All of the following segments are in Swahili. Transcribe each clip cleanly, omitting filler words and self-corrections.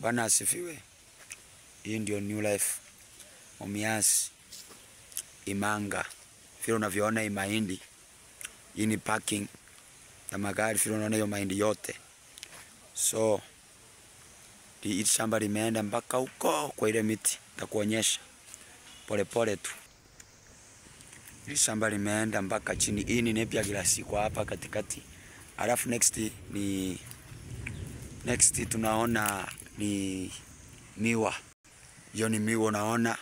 Bwana asifiwe. Hii ndio New Life Mumias Imanga. Vile unavyoona hii mahindi, hii ni parking ya magari. Vile unaona hiyo mahindi yote, so hii shamba limeenda mpaka huko kwa ile miti. Nitakuonyesha pole pole tu. Hii shamba limeenda mpaka chini. Hii ni Napier grass kwa hapa katikati. Alafu next tunaona ni miwa. Hiyo ni miwa, unaona?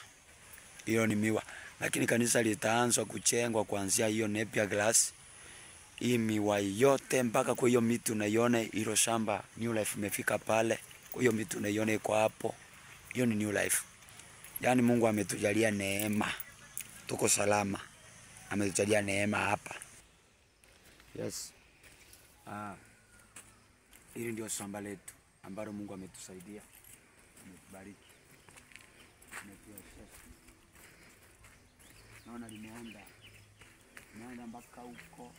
Hiyo ni miwa. Lakini kanisa litaanza kuchengwa kuanzia hiyo Napier grass. Hii miwa yote mpaka kwa hiyo miti unaiona. Hilo shamba New Life imefika pale. Kwa hiyo miti unaiona iko hapo. Hiyo ni New Life. Yaani Mungu ametujalia neema. Tuko salama. Ametujalia neema hapa. Yes. Hili ndio shamba letu ambalo Mungu ametusaidia. Ametubariki. Naona limeenda mpaka huko.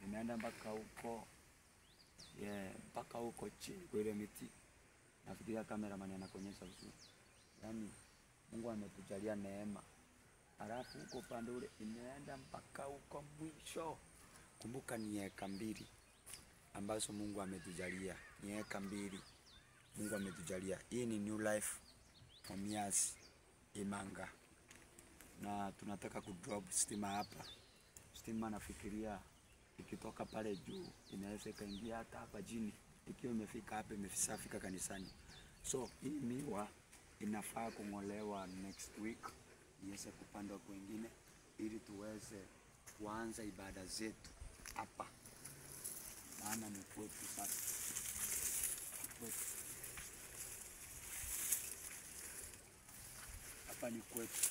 Limeenda mpaka huko. Mpaka huko chini kwa ile miti. Nafikiria cameraman anakuonyesha vizuri. Yaani Mungu ametujalia neema. Alafu huko pande ule imeenda mpaka huko mwisho. Kumbuka ni eka 2 ambazo Mungu ametujalia. Ni eka 2 Mungu ametujalia. Hii ni New Life Mumias Imanga. Na tunataka kudrop stima hapa. Stima nafikiria ikitoka pale juu inaweza kaingia hata hapa chini. Ikiwa imefika hapa, imefika kanisani. So hii miwa inafaa kungolewa next week. Iweze kupandwa kwingine ili tuweze kuanza ibada zetu hapa. Maana ni kwetu sasa. Hapa ni kwetu.